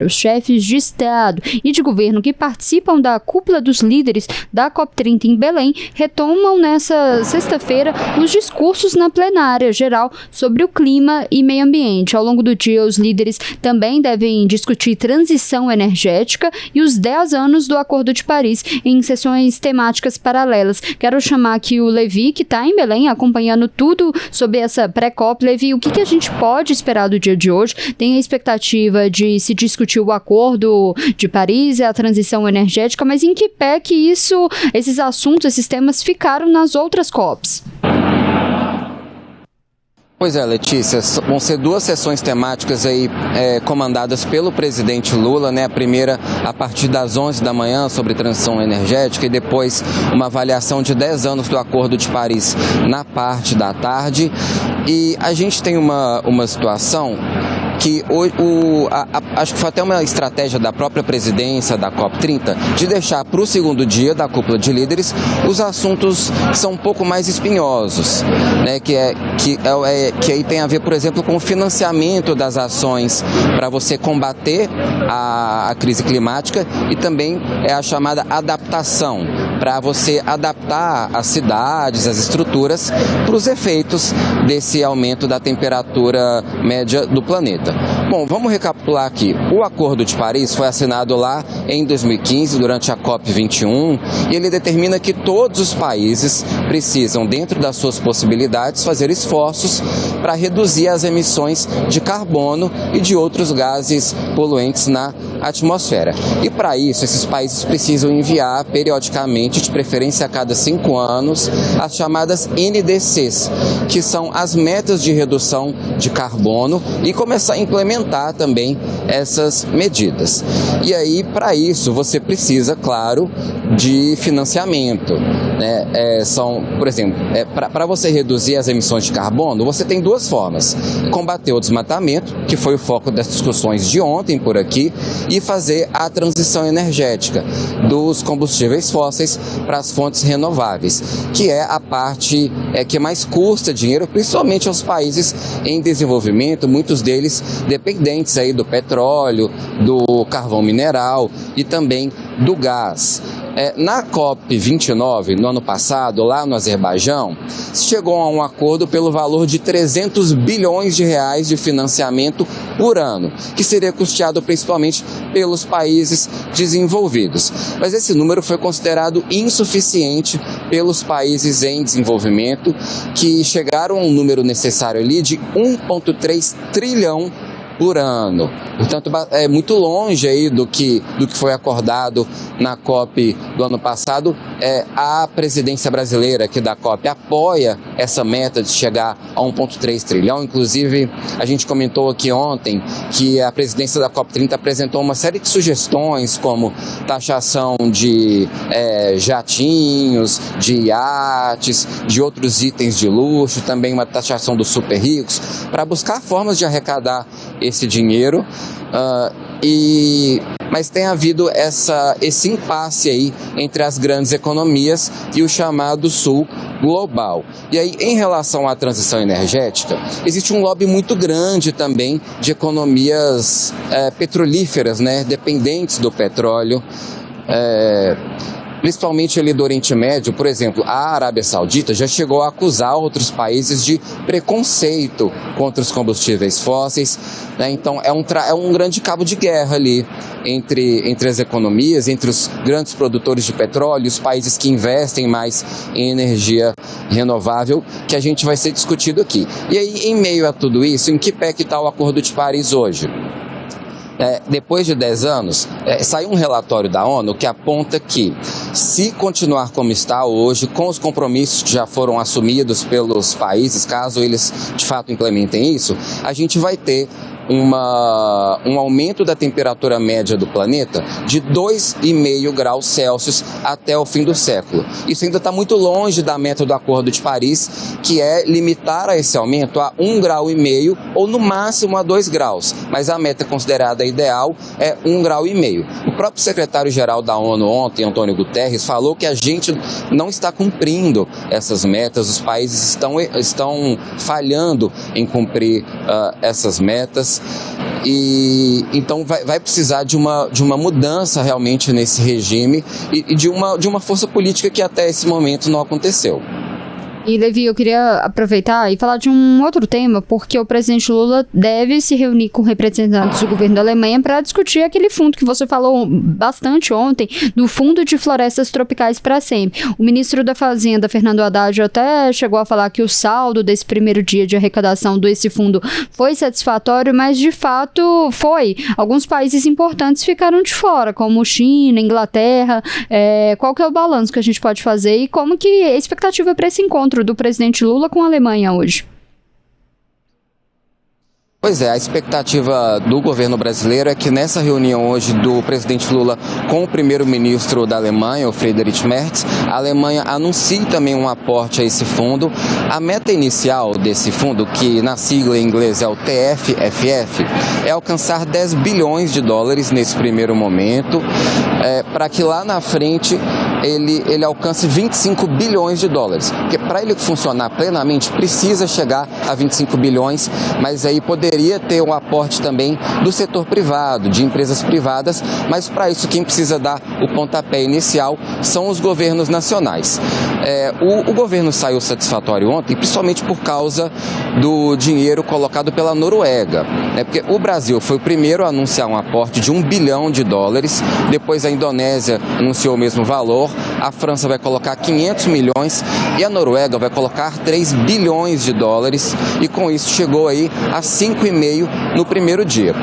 Os chefes de Estado e de governo que participam da cúpula dos líderes da COP30 em Belém retomam nesta sexta-feira os discursos na plenária geral sobre o clima e meio ambiente. Ao longo do dia, os líderes também devem discutir transição energética e os 10 anos do Acordo de Paris em sessões temáticas paralelas. Quero chamar aqui o Levi, que está em Belém, acompanhando tudo sobre essa pré-COP. Levi, o que a gente pode esperar do dia de hoje? Tem a expectativa de se discutir o Acordo de Paris e a transição energética, mas em que pé que esses assuntos, esses temas ficaram nas outras COPs? Pois é, Letícia, vão ser 2 sessões temáticas aí comandadas pelo presidente Lula, né? A primeira a partir das 11 da manhã sobre transição energética e depois uma avaliação de 10 anos do Acordo de Paris na parte da tarde. E a gente tem uma situação que acho que foi até uma estratégia da própria presidência da COP30 de deixar para o segundo dia da cúpula de líderes os assuntos que são um pouco mais espinhosos, né? Que aí tem a ver, por exemplo, com o financiamento das ações para você combater a crise climática e também a chamada adaptação, para você adaptar as cidades, as estruturas para os efeitos desse aumento da temperatura média do planeta. Bom, vamos recapitular aqui. O Acordo de Paris foi assinado lá em 2015, durante a COP21, e ele determina que todos os países precisam, dentro das suas possibilidades, fazer esforços para reduzir as emissões de carbono e de outros gases poluentes na atmosfera. E para isso, esses países precisam enviar periodicamente, de preferência a cada 5 anos, as chamadas NDCs, que são as metas de redução de carbono, e começar a implementar também essas medidas. E aí, para isso, você precisa, claro, de financiamento, né? Por exemplo, para você reduzir as emissões de carbono, você tem 2 formas: combater o desmatamento, que foi o foco das discussões de ontem por aqui, e fazer a transição energética dos combustíveis fósseis para as fontes renováveis, que é a parte que mais custa dinheiro, principalmente aos países em desenvolvimento, muitos deles dependentes aí do petróleo, do carvão mineral e também do gás. Na COP29, no ano passado, lá no Azerbaijão, se chegou a um acordo pelo valor de 300 bilhões de reais de financiamento por ano, que seria custeado principalmente pelos países desenvolvidos. Mas esse número foi considerado insuficiente pelos países em desenvolvimento, que chegaram a um número necessário ali de 1,3 trilhão por ano. Portanto, é muito longe aí do que foi acordado na COP do ano passado. A presidência brasileira aqui da COP apoia essa meta de chegar a 1,3 trilhão. Inclusive, a gente comentou aqui ontem que a presidência da COP30 apresentou uma série de sugestões, como taxação de jatinhos, de iates, de outros itens de luxo, também uma taxação dos super ricos, para buscar formas de arrecadar esse dinheiro, mas tem havido esse impasse aí entre as grandes economias e o chamado Sul global. E aí, em relação à transição energética, existe um lobby muito grande também de economias petrolíferas, né, dependentes do petróleo, principalmente ali do Oriente Médio. Por exemplo, a Arábia Saudita já chegou a acusar outros países de preconceito contra os combustíveis fósseis, né? Então é um grande cabo de guerra ali entre as economias, entre os grandes produtores de petróleo, os países que investem mais em energia renovável, que a gente vai ser discutido aqui. E aí, em meio a tudo isso, em que pé que está o Acordo de Paris hoje? Depois de 10 anos, saiu um relatório da ONU que aponta que, se continuar como está hoje, com os compromissos que já foram assumidos pelos países, caso eles de fato implementem isso, a gente vai ter um aumento da temperatura média do planeta de 2,5 graus Celsius até o fim do século. Isso ainda está muito longe da meta do Acordo de Paris, que é limitar esse aumento a 1,5 grau ou no máximo a 2 graus, mas a meta considerada ideal é 1,5 grau. O próprio secretário-geral da ONU ontem, Antônio Guterres, falou que a gente não está cumprindo essas metas, os países estão falhando em cumprir essas metas. dólares. E então vai precisar de uma mudança realmente nesse regime e de uma força política que até esse momento não aconteceu. E, Levi, eu queria aproveitar e falar de um outro tema, porque o presidente Lula deve se reunir com representantes do governo da Alemanha para discutir aquele fundo que você falou bastante ontem, do Fundo de Florestas Tropicais para Sempre. O ministro da Fazenda, Fernando Haddad, até chegou a falar que o saldo desse primeiro dia de arrecadação desse fundo foi satisfatório, mas de fato foi. Alguns países importantes ficaram de fora, como China, Inglaterra. Qual que é o balanço que a gente pode fazer e como que a expectativa para esse encontro do presidente Lula com a Alemanha hoje? Pois é, a expectativa do governo brasileiro é que nessa reunião hoje do presidente Lula com o primeiro-ministro da Alemanha, o Friedrich Merz, a Alemanha anuncie também um aporte a esse fundo. A meta inicial desse fundo, que na sigla em inglês é o TFFF, é alcançar 10 bilhões de dólares nesse primeiro momento, para que lá na frente ele alcance 25 bilhões de dólares. Porque para ele funcionar plenamente precisa chegar a 25 bilhões, mas aí poderia ter um aporte também do setor privado, de empresas privadas, mas para isso quem precisa dar o pontapé inicial são os governos nacionais. O governo saiu satisfatório ontem, principalmente por causa do dinheiro colocado pela Noruega, porque o Brasil foi o primeiro a anunciar um aporte de 1 bilhão de dólares, depois a Indonésia anunciou o mesmo valor, a França vai colocar 500 milhões e a Noruega vai colocar 3 bilhões de dólares e com isso chegou aí a 5,5 no primeiro dia.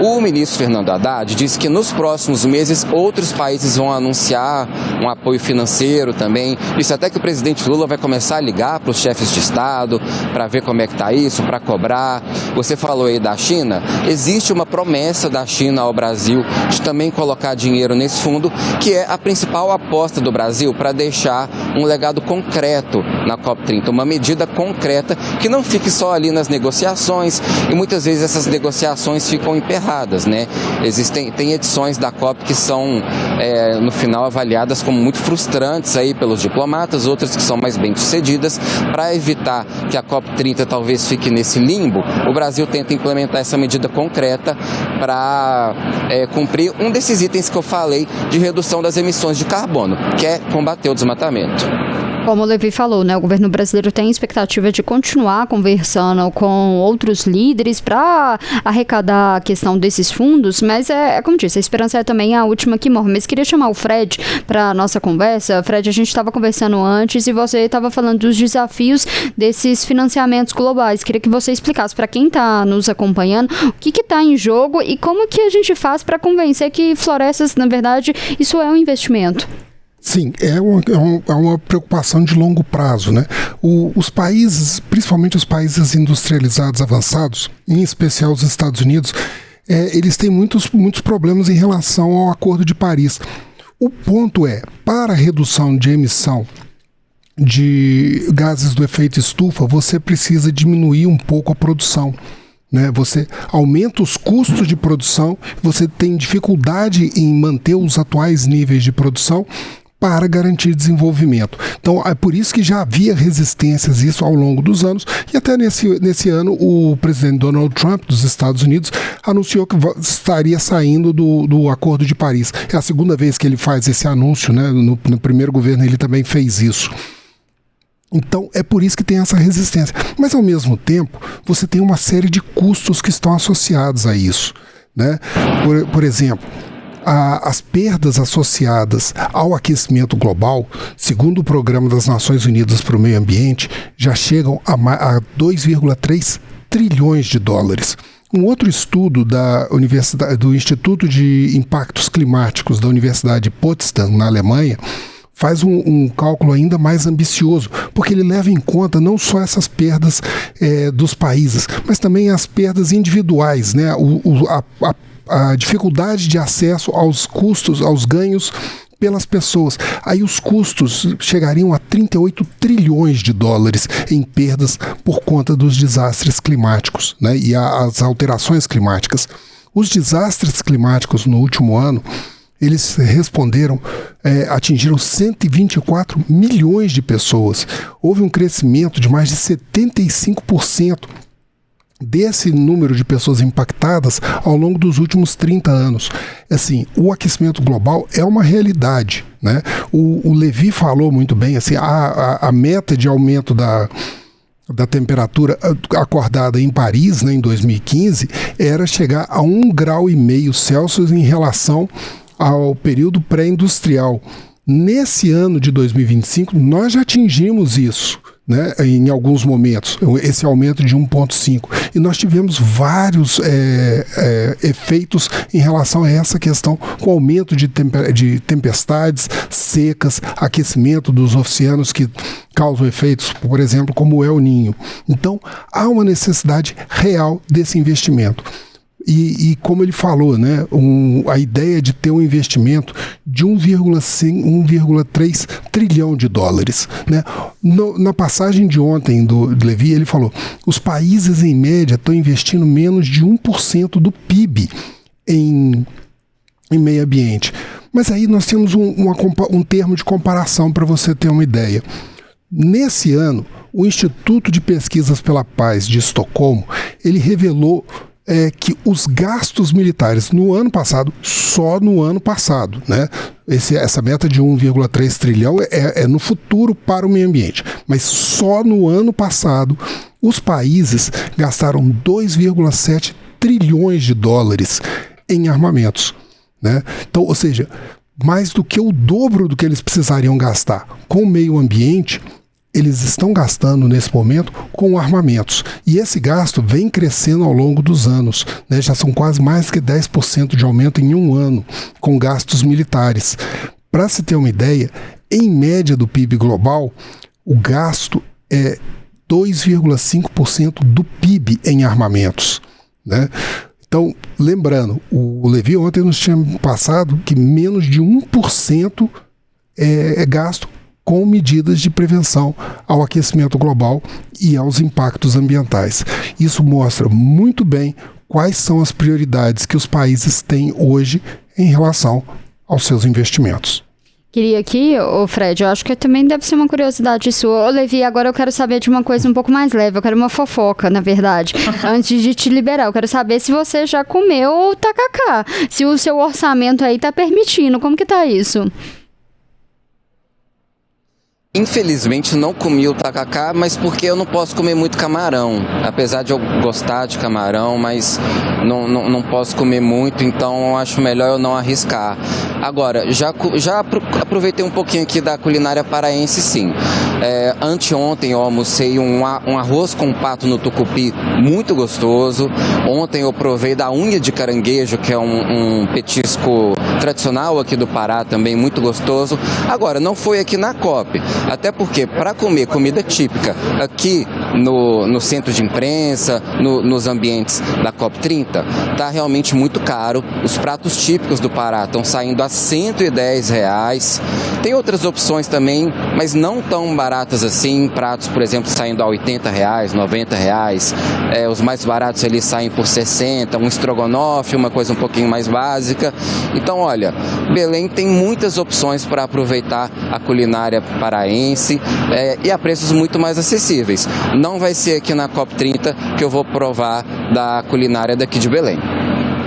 O ministro Fernando Haddad disse que nos próximos meses outros países vão anunciar um apoio financeiro também. Disse até que o presidente Lula vai começar a ligar para os chefes de Estado para ver como é que está isso, para cobrar. Você falou aí da China. Existe uma promessa da China ao Brasil de também colocar dinheiro nesse fundo, que é a principal aposta do Brasil para deixar um legado concreto na COP30, uma medida concreta que não fique só ali nas negociações e muitas vezes essas negociações ficam emperradas, né? Tem edições da COP que são no final avaliadas como muito frustrantes aí pelos diplomatas, outras que são mais bem-sucedidas. Para evitar que a COP30 talvez fique nesse limbo, o Brasil tenta implementar essa medida concreta para cumprir um desses itens que eu falei de redução das emissões de carbono, que é combater o desmatamento. Como o Levi falou, né, o governo brasileiro tem expectativa de continuar conversando com outros líderes para arrecadar a questão desses fundos, mas como disse, a esperança é também a última que morre. Mas queria chamar o Fred para a nossa conversa. Fred, a gente estava conversando antes e você estava falando dos desafios desses financiamentos globais. Queria que você explicasse para quem está nos acompanhando o que está em jogo e como que a gente faz para convencer que florestas, na verdade, isso é um investimento. Sim, é uma preocupação de longo prazo, né? Os países, principalmente os países industrializados avançados, em especial os Estados Unidos, eles têm muitos problemas em relação ao Acordo de Paris. O ponto é, para a redução de emissão de gases do efeito estufa, você precisa diminuir um pouco a produção. Né? Você aumenta os custos de produção, você tem dificuldade em manter os atuais níveis de produção para garantir desenvolvimento. Então, é por isso que já havia resistências isso ao longo dos anos, e até nesse ano o presidente Donald Trump dos Estados Unidos anunciou que estaria saindo do Acordo de Paris. É a segunda vez que ele faz esse anúncio, né? No primeiro governo ele também fez isso. Então, é por isso que tem essa resistência. Mas, ao mesmo tempo, você tem uma série de custos que estão associados a isso. Né? Por exemplo, as perdas associadas ao aquecimento global, segundo o Programa das Nações Unidas para o Meio Ambiente, já chegam a 2,3 trilhões de dólares. Um outro estudo do Instituto de Impactos Climáticos da Universidade de Potsdam, na Alemanha, faz um cálculo ainda mais ambicioso, porque ele leva em conta não só essas perdas dos países, mas também as perdas individuais, né? A dificuldade de acesso aos custos, aos ganhos pelas pessoas. Aí os custos chegariam a 38 trilhões de dólares em perdas por conta dos desastres climáticos, né? E as alterações climáticas. Os desastres climáticos no último ano, eles atingiram 124 milhões de pessoas. Houve um crescimento de mais de 75% desse número de pessoas impactadas ao longo dos últimos 30 anos. Assim, o aquecimento global é uma realidade, né? O Levi falou muito bem, assim, a meta de aumento da temperatura acordada em Paris, né, em 2015, era chegar a 1,5 graus Celsius em relação ao período pré-industrial. Nesse ano de 2025, nós já atingimos isso, né, em alguns momentos, esse aumento de 1,5. E nós tivemos vários efeitos em relação a essa questão, com aumento de tempestades, secas, aquecimento dos oceanos que causam efeitos, por exemplo, como o El Niño. Então, há uma necessidade real desse investimento. E como ele falou, né, a ideia de ter um investimento de 1,3 trilhão de dólares. Né? Na passagem de ontem do Levi, ele falou: os países, em média, estão investindo menos de 1% do PIB em meio ambiente. Mas aí nós temos um termo de comparação para você ter uma ideia. Nesse ano, o Instituto de Pesquisas pela Paz de Estocolmo, ele revelou que os gastos militares no ano passado, só no ano passado, né? Essa meta de 1,3 trilhão é no futuro para o meio ambiente, mas só no ano passado os países gastaram 2,7 trilhões de dólares em armamentos, né? Então, ou seja, mais do que o dobro do que eles precisariam gastar com o meio ambiente, eles estão gastando nesse momento com armamentos. E esse gasto vem crescendo ao longo dos anos, né? Já são quase mais que 10% de aumento em um ano com gastos militares. Para se ter uma ideia, em média do PIB global, o gasto é 2,5% do PIB em armamentos, né? Então, lembrando, o Levi ontem nos tinha passado que menos de 1% é gasto com medidas de prevenção ao aquecimento global e aos impactos ambientais. Isso mostra muito bem quais são as prioridades que os países têm hoje em relação aos seus investimentos. Queria aqui, Fred, eu acho que também deve ser uma curiosidade sua. Levi, agora eu quero saber de uma coisa um pouco mais leve, eu quero uma fofoca, na verdade. Antes de te liberar, eu quero saber se você já comeu tacacá, se o seu orçamento aí tá permitindo, como que tá isso? Infelizmente não comi o tacacá, mas porque eu não posso comer muito camarão. Apesar de eu gostar de camarão, mas não posso comer muito, então eu acho melhor eu não arriscar. Agora, já aproveitei um pouquinho aqui da culinária paraense, sim. Anteontem eu almocei um arroz com pato no tucupi muito gostoso. Ontem eu provei da unha de caranguejo, que é um petisco tradicional aqui do Pará, também muito gostoso. Agora, não foi aqui na COP. Até porque, para comer comida típica aqui no centro de imprensa, nos ambientes da COP30, está realmente muito caro. Os pratos típicos do Pará estão saindo a R$110. Tem outras opções também, mas não tão baratas assim. Pratos, por exemplo, saindo a R$80, R$90. Os mais baratos ali saem por 60, um estrogonofe, uma coisa um pouquinho mais básica. Então, olha, Belém tem muitas opções para aproveitar a culinária paraense e a preços muito mais acessíveis. Não vai ser aqui na COP30 que eu vou provar da culinária daqui de Belém.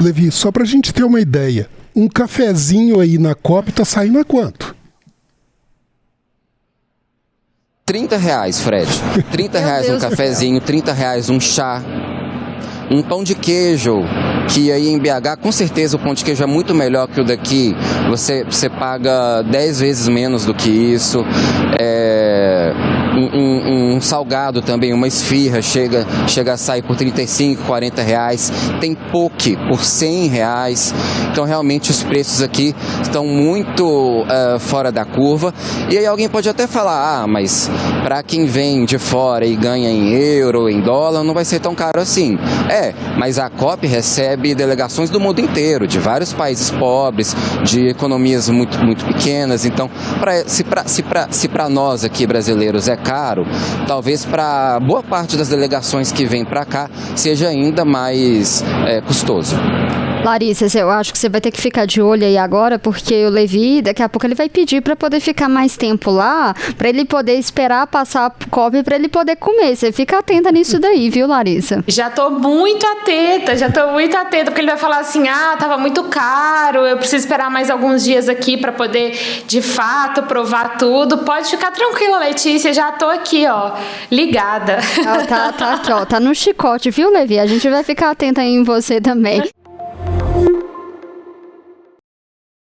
Levi, só para a gente ter uma ideia, um cafezinho aí na COP está saindo a quanto? R$30, Fred. R$30 um cafezinho, R$30 um chá. Um pão de queijo, que aí em BH, com certeza o pão de queijo é muito melhor que o daqui. Você paga 10 vezes menos do que isso. Um salgado também, uma esfirra, chega a sair por R$35, R$40. Tem poke por R$100. Então, realmente, os preços aqui estão muito fora da curva. E aí alguém pode até falar, mas para quem vem de fora e ganha em euro, em dólar, não vai ser tão caro assim. Mas a COP recebe delegações do mundo inteiro, de vários países pobres, de economias muito, muito pequenas. Então, se para nós aqui brasileiros é caro, talvez para boa parte das delegações que vêm para cá seja ainda mais custoso. Larissa, eu acho que você vai ter que ficar de olho aí agora, porque o Levi, daqui a pouco ele vai pedir para poder ficar mais tempo lá, para ele poder esperar passar a COP para ele poder comer. Você fica atenta nisso daí, viu, Larissa? Já tô muito atenta, porque ele vai falar assim, tava muito caro, eu preciso esperar mais alguns dias aqui para poder, de fato, provar tudo. Pode ficar tranquila, Letícia, já tô aqui, ó, ligada. Tá aqui, ó, tá no chicote, viu, Levi? A gente vai ficar atenta aí em você também.